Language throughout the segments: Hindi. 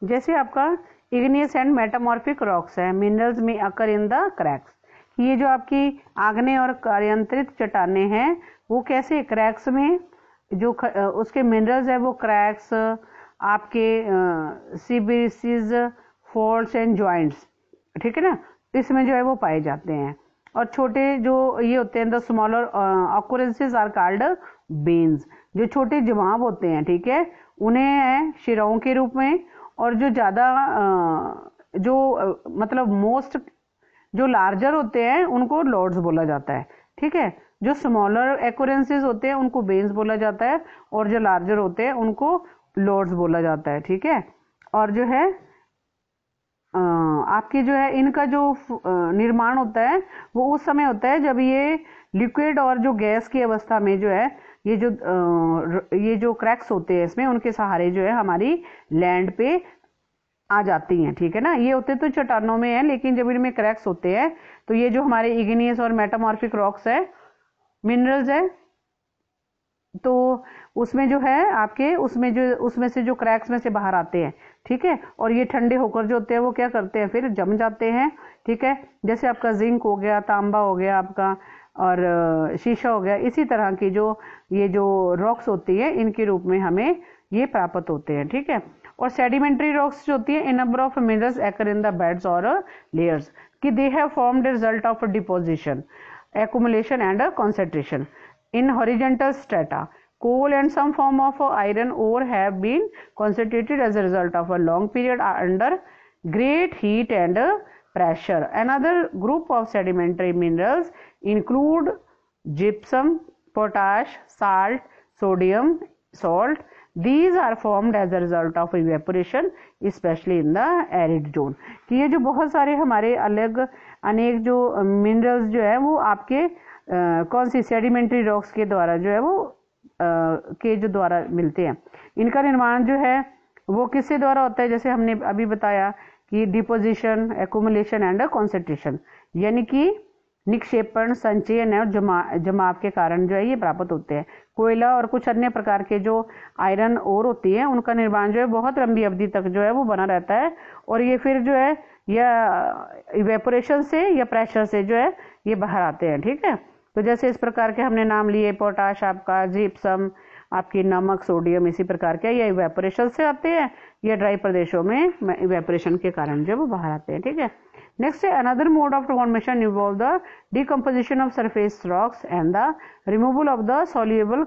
जैसे आपका इग्नियस एंड मेटामॉर्फिक रॉक्स है, मिनरल्स में अकर इन द क्रैक्स। ये जो आपकी आग्नेय और कार्यांतरित चट्टानें हैं वो कैसे क्रैक्स में जो उसके मिनरल्स है वो क्रैक्स, आपके सीबीसीज, फॉल्ट्स एंड जॉइंट्स, ठीक है ना, इसमें जो है वो पाए जाते हैं। और छोटे जो ये होते हैं द स्मॉलर ऑक्यूरेंसेस आर कॉल्ड बेन्स। जो छोटे जवाब होते हैं, ठीक है, उन्हें है शिराओं के रूप में, और जो ज़्यादा मतलब मोस्ट जो लार्जर होते हैं उनको लॉर्ड्स बोला जाता है, ठीक है। जो स्मॉलर एक्यूरेंसेस होते हैं उनको बेन्स बोला जाता है, और जो लार्जर होते हैं उनको लॉर्ड्स बोला जाता है, ठीक है। और जो है आपकी जो है इनका जो निर्माण होता है वो उस समय होता है जब ये लिक्विड और जो गैस की अवस्था में जो है ये जो क्रैक्स होते हैं इसमें उनके सहारे जो है हमारी लैंड पे आ जाती हैं, ठीक है ना। ये होते तो चट्टानों में है, लेकिन जब इनमें क्रैक्स होते हैं तो ये जो हमारे इग्नियस और मेटामॉर्फिक रॉक्स है, मिनरल्स है, तो उसमें जो है आपके उसमें से जो क्रैक्स में से बाहर आते हैं, ठीक है। और ये ठंडे होकर जो होते हैं वो क्या करते हैं, फिर जम जाते हैं, ठीक है। जैसे आपका जिंक हो गया, तांबा हो गया आपका, और शीशा हो गया, इसी तरह की ये जो रॉक्स होती है इनके रूप में हमें ये प्राप्त होते हैं, ठीक है। और सेडिमेंट्री रॉक्स जो होती है, इन नंबर ऑफ मिनरल्स एक्कर इन द बेड्स और लेयर्स, कि they have formed result of deposition, accumulation and concentration in horizontal strata. Coal and some form of iron ore have been concentrated as a result of a long period under great heat and pressure. Another group of sedimentary minerals include gypsum, potash, salt, sodium, salt. These are formed as a result of evaporation, especially in the arid zone. कि ये जो बहुत सारे हमारे अलग अनेक जो मिनरल्स जो है वो आपके कौन सी सेडिमेंट्री रॉक्स के द्वारा जो है वो के जो द्वारा मिलते हैं। इनका निर्माण जो है वो किससे द्वारा होता है, जैसे हमने अभी बताया कि डिपोजिशन, एक्यूमुलेशन एंड कॉन्सेंट्रेशन, यानी कि निक्षेपण, संचयन और जमाव के कारण जो है ये प्राप्त होते हैं। कोयला और कुछ अन्य प्रकार के जो आयरन ओर होती है उनका निर्माण जो है बहुत लंबी अवधि तक जो है वो बना रहता है, और ये फिर जो है या इवेपोरेशन से या प्रेशर से जो है ये बाहर आते हैं, ठीक है। तो जैसे इस प्रकार के हमने नाम लिए, पोटाश आपका, जिप्सम आपकी, नमक, सोडियम, इसी प्रकार के ये इवेपोरेशन से आते हैं, ये ड्राई प्रदेशों में इवेपोरेशन के कारण जो वो बाहर आते हैं, ठीक है। नेक्स्ट है another mode of formation involve the decomposition of surface rocks and the removal of the soluble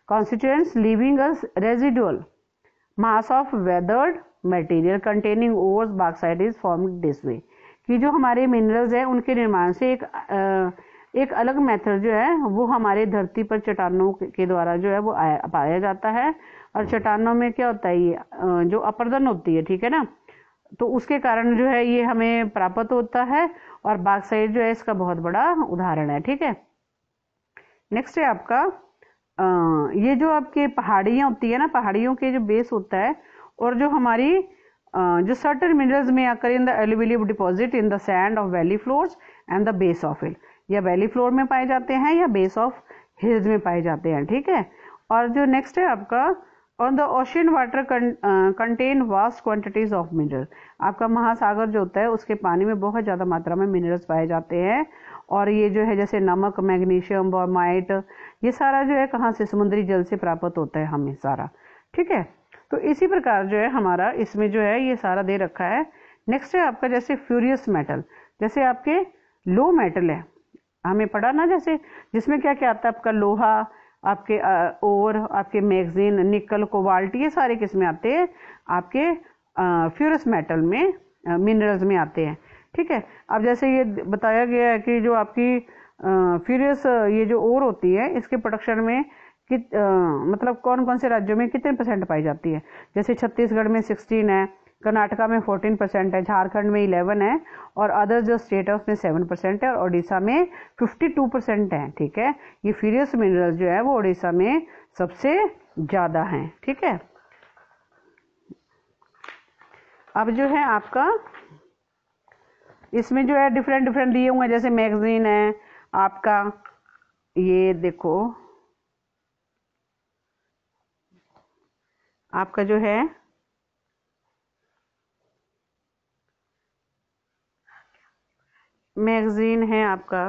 constituents leaving us residual mass of weathered material containing ores bauxite is formed this way। कि जो हमारे मिनरल्स हैं उनके निर्माण से एक अलग मेथड जो है वो हमारे धरती पर चट्टानों के द्वारा जो है वो पाया जाता है। और चट्टानों में क्या होता है, ये जो अपरदन होती है, ठीक है ना, तो उसके कारण जो है ये हमें प्राप्त होता है, और बॉक्साइट जो है इसका बहुत बड़ा उदाहरण है, ठीक है। नेक्स्ट है आपका ये जो आपके पहाड़ियाँ होती है ना, पहाड़ियों के जो बेस होता है, और जो हमारी जो सर्टेन मिनरल्स में आकर in the alluvium deposit in the sand of valley floors and the base of hill, या वैली फ्लोर में पाए जाते हैं या बेस ऑफ हिल्स में पाए जाते हैं, ठीक है। और जो नेक्स्ट है आपका on the ocean water contain vast quantities of mineral. आपका महासागर जो होता है उसके पानी में बहुत ज़्यादा मात्रा में मिनरल्स पाए जाते हैं, और ये जो है जैसे नमक, मैग्नीशियम, बोरमाइट, ये सारा जो है कहाँ से, समुद्री जल से प्राप्त होता है हमें सारा, ठीक है। तो इसी प्रकार जो है हमारा इसमें जो है ये सारा दे रखा है। नेक्स्ट है आपका जैसे फ्यूरियस मेटल, जैसे आपके लो मेटल है, हमें पढ़ा ना, जैसे जिसमें क्या क्या आता है आपका लोहा, आपके ओर, आपके मैग्जीन, निकल, कोबाल्ट, ये सारे किस में आते हैं, आपके फ्यूरस मेटल में, मिनरल्स में आते हैं, ठीक है। अब जैसे ये बताया गया है कि जो आपकी फ्यूरियस ये जो ओर होती है इसके प्रोडक्शन में मतलब कौन कौन से राज्यों में कितने % पाई जाती है, जैसे छत्तीसगढ़ में 16 है, कर्नाटका में 14% है, झारखंड में 11 है, और अदर जो स्टेट है उसमें 7% है, और उड़ीसा में 52% है, ठीक है। ये फ्यूरियस मिनरल्स जो है वो उड़ीसा में सबसे ज़्यादा हैं, ठीक है। अब जो है आपका इसमें जो है डिफरेंट डिफरेंट दिए हुए हैं, जैसे मैगजीन है आपका, ये देखो आपका जो है मैगजीन है आपका,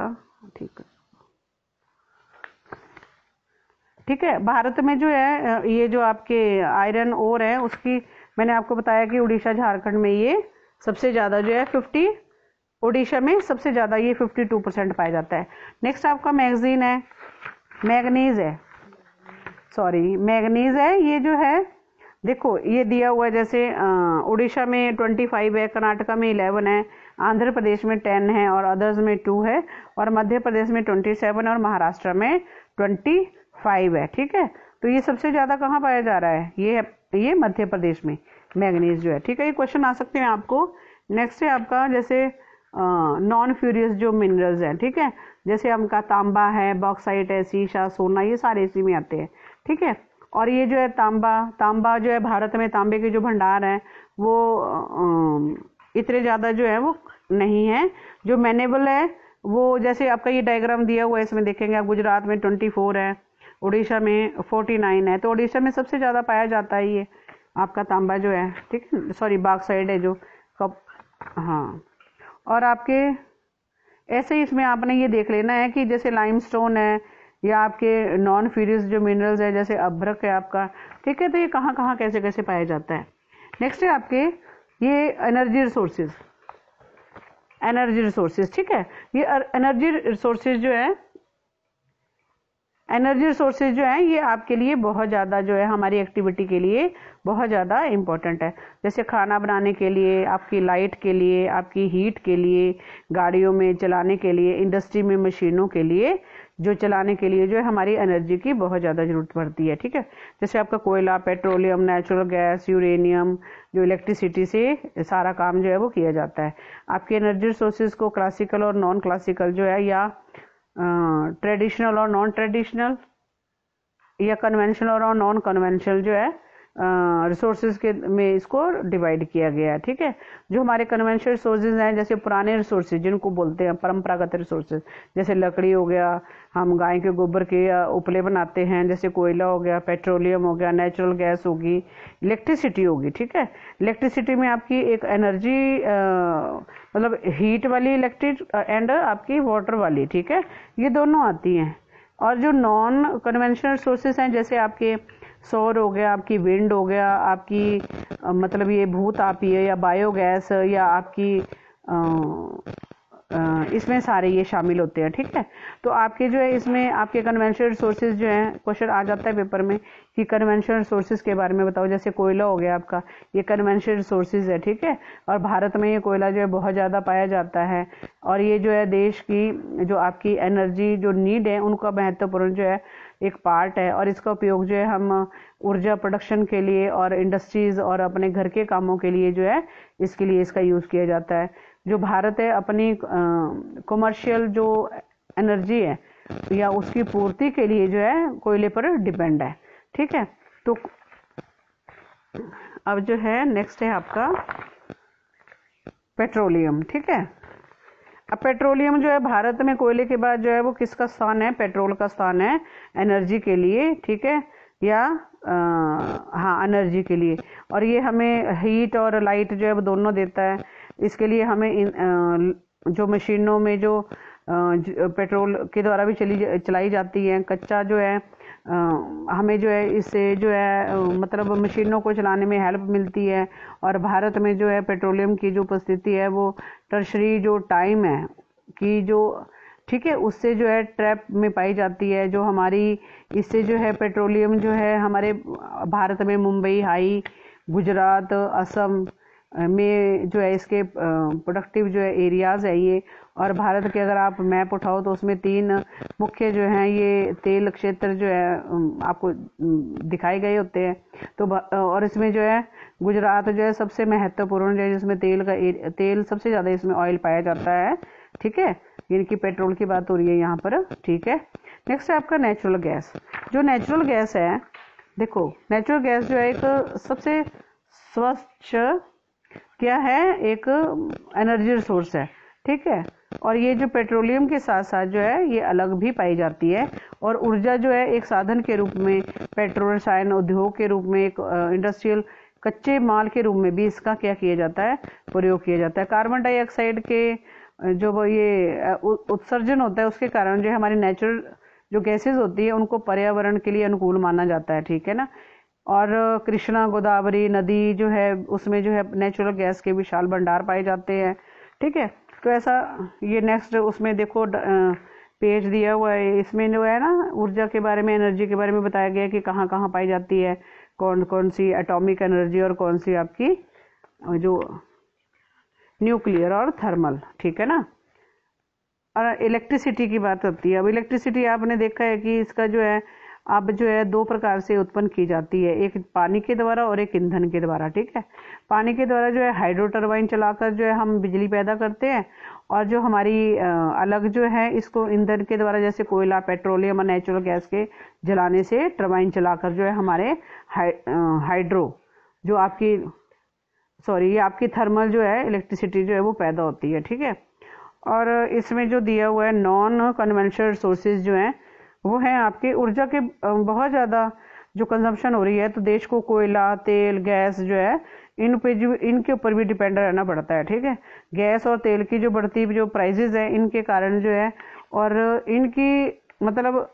ठीक है। भारत में जो है ये जो आपके आयरन ओर है उसकी मैंने आपको बताया कि उड़ीसा झारखंड में ये सबसे ज़्यादा जो है 50, उड़ीसा में सबसे ज़्यादा ये 52% पाया जाता है। नेक्स्ट आपका मैगजीन है, मैग्नीज है, सॉरी मैग्नीज है। ये जो है देखो ये दिया हुआ है, जैसे उड़ीसा में 25 है, कर्नाटका में 11 है, आंध्र प्रदेश में 10 है और अदर्स में 2 है, और मध्य प्रदेश में 27 और महाराष्ट्र में 25 है, ठीक है। तो ये सबसे ज़्यादा कहाँ पाया जा रहा है, ये मध्य प्रदेश में मैग्नीज जो है, ठीक है। ये क्वेश्चन आ सकते हैं आपको। नेक्स्ट है आपका जैसे नॉन फ्यूरियस जो मिनरल्स हैं, ठीक है, जैसे आपका तांबा है, बॉक्साइट है, सीसा, सोना, ये सारे इसी में आते हैं, ठीक है। और ये जो है तांबा जो है भारत में तांबे के जो भंडार हैं वो इतने ज़्यादा जो है वो नहीं है। जो मैनेबल है वो जैसे आपका ये डायग्राम दिया हुआ है, इसमें देखेंगे आप, गुजरात में 24 है, उड़ीसा में 49 है। तो उड़ीसा में सबसे ज़्यादा पाया जाता है ये आपका तांबा जो है, ठीक है, सॉरी बॉक्साइट है जो कप, हाँ। और आपके ऐसे ही इसमें आपने ये देख लेना है कि जैसे लाइमस्टोन है या आपके नॉन फ्यूरियस जो मिनरल्स है जैसे अभ्रक है आपका, ठीक है। तो ये कहाँ कहाँ कैसे कैसे पाया जाता है। नेक्स्ट है आपके ये एनर्जी रिसोर्सेज, ठीक है। ये एनर्जी रिसोर्सेज जो है ये आपके लिए बहुत ज़्यादा जो है हमारी एक्टिविटी के लिए बहुत ज़्यादा इम्पोर्टेंट है। जैसे खाना बनाने के लिए, आपकी लाइट के लिए, आपकी हीट के लिए, गाड़ियों में चलाने के लिए, इंडस्ट्री में मशीनों के लिए जो चलाने के लिए जो है हमारी एनर्जी की बहुत ज़्यादा ज़रूरत पड़ती है, ठीक है। जैसे आपका कोयला, पेट्रोलियम, नेचुरल गैस, यूरेनियम, जो इलेक्ट्रिसिटी से सारा काम जो है वो किया जाता है। आपके एनर्जी रिसोर्सेज को क्लासिकल और नॉन क्लासिकल जो है, या ट्रेडिशनल और नॉन ट्रेडिशनल, या कन्वेंशनल और नॉन कन्वेंशनल जो है रिसोर्सेज के में इसको डिवाइड किया गया है, ठीक है। जो हमारे कन्वेंशनल रिसोर्सेज हैं, जैसे पुराने रिसोर्सेज जिनको बोलते हैं परंपरागत रिसोर्सेज, जैसे लकड़ी हो गया, हम गाय के गोबर के उपले बनाते हैं, जैसे कोयला हो गया, पेट्रोलियम हो गया, नेचुरल गैस होगी, इलेक्ट्रिसिटी होगी, ठीक है। इलेक्ट्रिसिटी में आपकी एक एनर्जी मतलब हीट वाली इलेक्ट्रिक एंड आपकी वाटर वाली, ठीक है, ये दोनों आती हैं। और जो नॉन कन्वेंशनल सोर्सेस हैं जैसे आपके सौर हो गया, आपकी विंड हो गया, आपकी मतलब ये भूतापीय या बायोगैस, या आपकी इसमें सारे ये शामिल होते हैं, ठीक है। तो आपके जो है इसमें आपके कन्वेंशनल रिसोर्सेज जो हैं, क्वेश्चन आ जाता है पेपर में कि कन्वेंशनल रिसोर्सेज के बारे में बताओ। जैसे कोयला हो गया आपका, ये कन्वेंशनल रिसोर्सेज है, ठीक है। और भारत में ये कोयला जो है बहुत ज़्यादा पाया जाता है, और ये जो है देश की जो आपकी एनर्जी जो नीड है उनका महत्वपूर्ण जो है एक पार्ट है। और इसका उपयोग जो है हम ऊर्जा प्रोडक्शन के लिए और इंडस्ट्रीज और अपने घर के कामों के लिए जो है इसके लिए इसका यूज़ किया जाता है। जो भारत है अपनी कमर्शियल जो एनर्जी है या उसकी पूर्ति के लिए जो है कोयले पर डिपेंड है, ठीक है। तो अब जो है नेक्स्ट है आपका पेट्रोलियम, ठीक है। अब पेट्रोलियम जो है भारत में कोयले के बाद जो है वो किसका स्थान है, पेट्रोल का स्थान है एनर्जी के लिए, ठीक है, या हाँ एनर्जी के लिए। और ये हमें हीट और लाइट जो है वो दोनों देता है। इसके लिए हमें जो मशीनों में जो पेट्रोल के द्वारा भी चलाई जाती है, कच्चा जो है हमें जो है इससे जो है मतलब मशीनों को चलाने में हेल्प मिलती है। और भारत में जो है पेट्रोलियम की जो उपस्थिति है वो टर्शरी जो टाइम है कि जो, ठीक है, उससे जो है ट्रैप में पाई जाती है। जो हमारी इससे जो है पेट्रोलियम जो है हमारे भारत में मुंबई, हाई, गुजरात, असम में जो है इसके प्रोडक्टिव जो है एरियाज़ है ये। और भारत के अगर आप मैप उठाओ तो उसमें 3 मुख्य जो हैं ये तेल क्षेत्र जो है आपको दिखाए गए होते हैं। तो और इसमें जो है गुजरात जो है सबसे महत्वपूर्ण जो है, जिसमें तेल सबसे ज़्यादा इसमें ऑयल पाया जाता है, ठीक है। इनकी पेट्रोल की बात हो रही है यहाँ पर, ठीक है। नेक्स्ट है आपका नेचुरल गैस। जो नेचुरल गैस है, देखो नेचुरल गैस जो है एक सबसे स्वच्छ क्या है, एक एनर्जी रिसोर्स है, ठीक है। और ये जो पेट्रोलियम के साथ साथ जो है ये अलग भी पाई जाती है। और ऊर्जा जो है एक साधन के रूप में, पेट्रोल रसायन उद्योग के रूप में, एक इंडस्ट्रियल कच्चे माल के रूप में भी इसका क्या किया जाता है, प्रयोग किया जाता है। कार्बन डाइऑक्साइड के जो वो ये उत्सर्जन होता है उसके कारण जो हमारी नेचुरल जो गैसेस होती है उनको पर्यावरण के लिए अनुकूल माना जाता है, ठीक है ना। और कृष्णा गोदावरी नदी जो है उसमें जो है नेचुरल गैस के विशाल भंडार पाए जाते हैं, ठीक है। तो ऐसा ये नेक्स्ट उसमें देखो पेज दिया हुआ है, इसमें जो है ना ऊर्जा के बारे में, एनर्जी के बारे में बताया गया है कि कहाँ कहाँ पाई जाती है, कौन कौन सी एटॉमिक एनर्जी और कौन सी आपकी जो न्यूक्लियर और थर्मल, ठीक है ना। और इलेक्ट्रिसिटी की बात होती है। अब इलेक्ट्रिसिटी आपने देखा है कि इसका जो है अब जो है दो प्रकार से उत्पन्न की जाती है, एक पानी के द्वारा और एक ईंधन के द्वारा, ठीक है। पानी के द्वारा जो है हाइड्रो टरबाइन चलाकर जो है हम बिजली पैदा करते हैं, और जो हमारी अलग जो है इसको ईंधन के द्वारा जैसे कोयला, पेट्रोलियम और नेचुरल गैस के जलाने से टरबाइन चलाकर जो है हमारे हाइड्रो जो आपकी ये आपकी थर्मल जो है इलेक्ट्रिसिटी जो है वो पैदा होती है, ठीक है। और इसमें जो दिया हुआ है नॉन कन्वेंशनल सोर्सेज जो हैं वो हैं आपके ऊर्जा के बहुत ज़्यादा जो कंजम्पशन हो रही है, तो देश को कोयला, तेल, गैस जो है इनके ऊपर भी डिपेंड रहना पड़ता है, ठीक है। गैस और तेल की जो बढ़ती जो प्राइसेस है इनके कारण जो है, और इनकी मतलब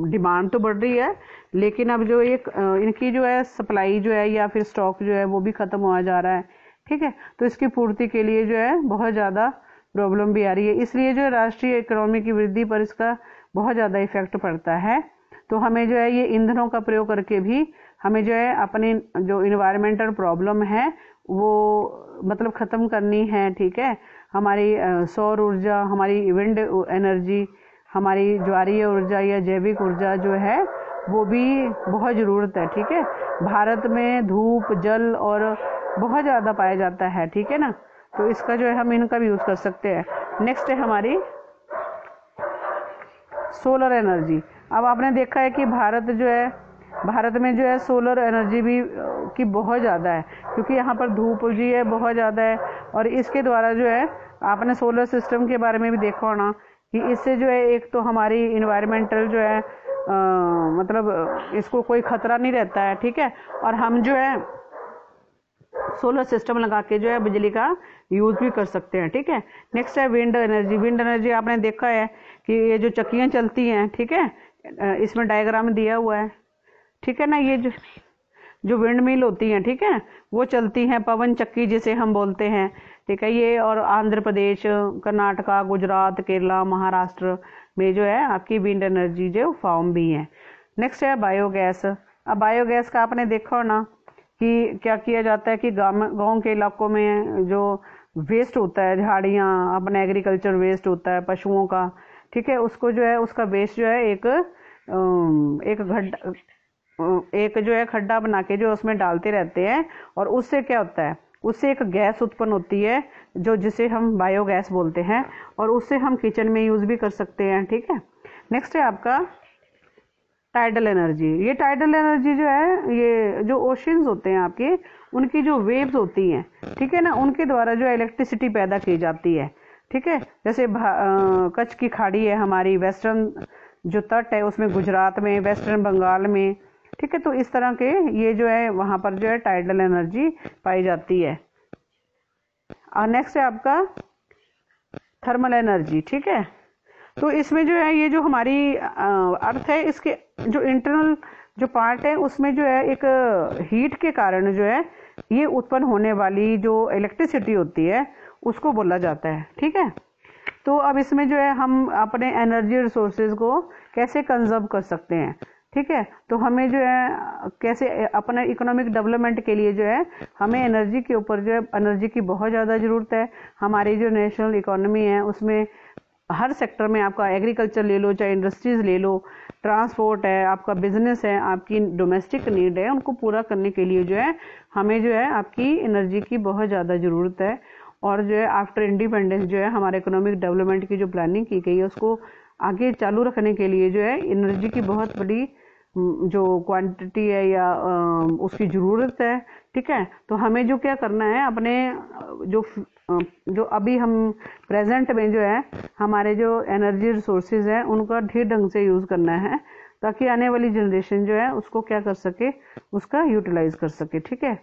डिमांड तो बढ़ रही है, लेकिन अब जो एक इनकी जो है सप्लाई जो है या फिर स्टॉक जो है वो भी ख़त्म हुआ जा रहा है, ठीक है। तो इसकी पूर्ति के लिए जो है बहुत ज़्यादा प्रॉब्लम भी आ रही है, इसलिए जो राष्ट्रीय इकोनॉमी की वृद्धि पर इसका बहुत ज़्यादा इफेक्ट पड़ता है। तो हमें जो है ये ईंधनों का प्रयोग करके भी हमें जो है अपनी जो इन्वायरमेंटल प्रॉब्लम है वो मतलब ख़त्म करनी है, ठीक है। हमारी सौर ऊर्जा, हमारी विंड एनर्जी, हमारी ज्वारीय ऊर्जा या जैविक ऊर्जा जो है वो भी बहुत ज़रूरत है, ठीक है। भारत में धूप, जल और बहुत ज़्यादा पाया जाता है, ठीक है ना। तो इसका जो है हम इनका भी यूज़ कर सकते हैं। नेक्स्ट है हमारी सोलर एनर्जी। अब आपने देखा है कि भारत में जो है सोलर एनर्जी भी की बहुत ज़्यादा है, क्योंकि यहाँ पर धूप जी है बहुत ज़्यादा है, और इसके द्वारा जो है आपने सोलर सिस्टम के बारे में भी देखा होना कि इससे जो है एक तो हमारी इन्वायरमेंटल जो है मतलब इसको कोई खतरा नहीं रहता है, ठीक है। और हम जो है सोलर सिस्टम लगा के जो है बिजली का यूज़ भी कर सकते हैं, ठीक है। नेक्स्ट है विंड एनर्जी। विंड एनर्जी आपने देखा है कि ये जो चक्कियाँ चलती हैं, ठीक है, इसमें डायग्राम दिया हुआ है, ठीक है ना। ये जो विंड मिल होती हैं, ठीक है, वो चलती हैं, पवन चक्की जिसे हम बोलते हैं, ठीक है। ये और आंध्र प्रदेश, कर्नाटका, गुजरात, केरला, महाराष्ट्र में जो है आपकी विंड एनर्जी जो फॉर्म भी है। नेक्स्ट है बायोगैस। अब बायोगैस का आपने देखा हो ना कि क्या किया जाता है कि गांव के इलाकों में जो वेस्ट होता है, झाड़ियाँ, अपना एग्रीकल्चर वेस्ट होता है पशुओं का, ठीक है, उसको जो है उसका वेस्ट जो है एक जो है खड्डा बना के जो उसमें डालते रहते हैं, और उससे क्या होता है, उससे एक गैस उत्पन्न होती है जो जिसे हम बायोगैस बोलते हैं, और उससे हम किचन में यूज़ भी कर सकते हैं, ठीक है। नेक्स्ट है आपका टाइडल एनर्जी। ये टाइडल एनर्जी जो है ये जो ओशंस होते हैं आपके, उनकी जो वेव्स होती हैं, ठीक है ना, उनके द्वारा जो इलेक्ट्रिसिटी पैदा की जाती है, ठीक है। जैसे कच्छ की खाड़ी है हमारी, वेस्टर्न जो तट है उसमें गुजरात में, वेस्टर्न बंगाल में, ठीक है। तो इस तरह के ये जो है वहाँ पर जो है टाइडल एनर्जी पाई जाती है। और नेक्स्ट है आपका थर्मल एनर्जी, ठीक है। तो इसमें जो है ये जो हमारी अर्थ है, इसके जो इंटरनल जो पार्ट है उसमें जो है एक हीट के कारण जो है ये उत्पन्न होने वाली जो इलेक्ट्रिसिटी होती है उसको बोला जाता है, ठीक है। तो अब इसमें जो है हम अपने एनर्जी रिसोर्सेज को कैसे कंजर्व कर सकते हैं, ठीक है। तो हमें जो है कैसे अपने इकोनॉमिक डेवलपमेंट के लिए जो है हमें एनर्जी के ऊपर जो है एनर्जी की बहुत ज़्यादा ज़रूरत है। हमारी जो नेशनल इकोनॉमी है उसमें हर सेक्टर में, आपका एग्रीकल्चर ले लो, चाहे इंडस्ट्रीज़ ले लो, ट्रांसपोर्ट है, आपका बिजनेस है, आपकी डोमेस्टिक नीड है, उनको पूरा करने के लिए जो है हमें जो है आपकी एनर्जी की बहुत ज़्यादा ज़रूरत है। और जो है आफ्टर इंडिपेंडेंस जो है हमारे इकोनॉमिक डेवलपमेंट की जो प्लानिंग की गई है उसको आगे चालू रखने के लिए जो है एनर्जी की बहुत बड़ी जो क्वांटिटी है या उसकी ज़रूरत है, ठीक है। तो हमें जो क्या करना है, अपने जो अभी हम प्रेजेंट में जो है हमारे जो एनर्जी रिसोर्सेज हैं उनका ठीक ढंग से यूज़ करना है, ताकि आने वाली जनरेशन जो है उसको क्या कर सके, उसका यूटिलाइज कर सके, ठीक है।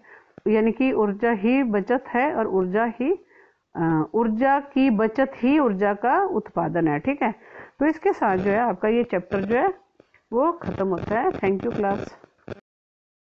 यानी कि ऊर्जा ही बचत है और ऊर्जा ही ऊर्जा की बचत ही ऊर्जा का उत्पादन है। ठीक है, तो इसके साथ जो है आपका ये चैप्टर जो है वो खत्म होता है। Thank you class.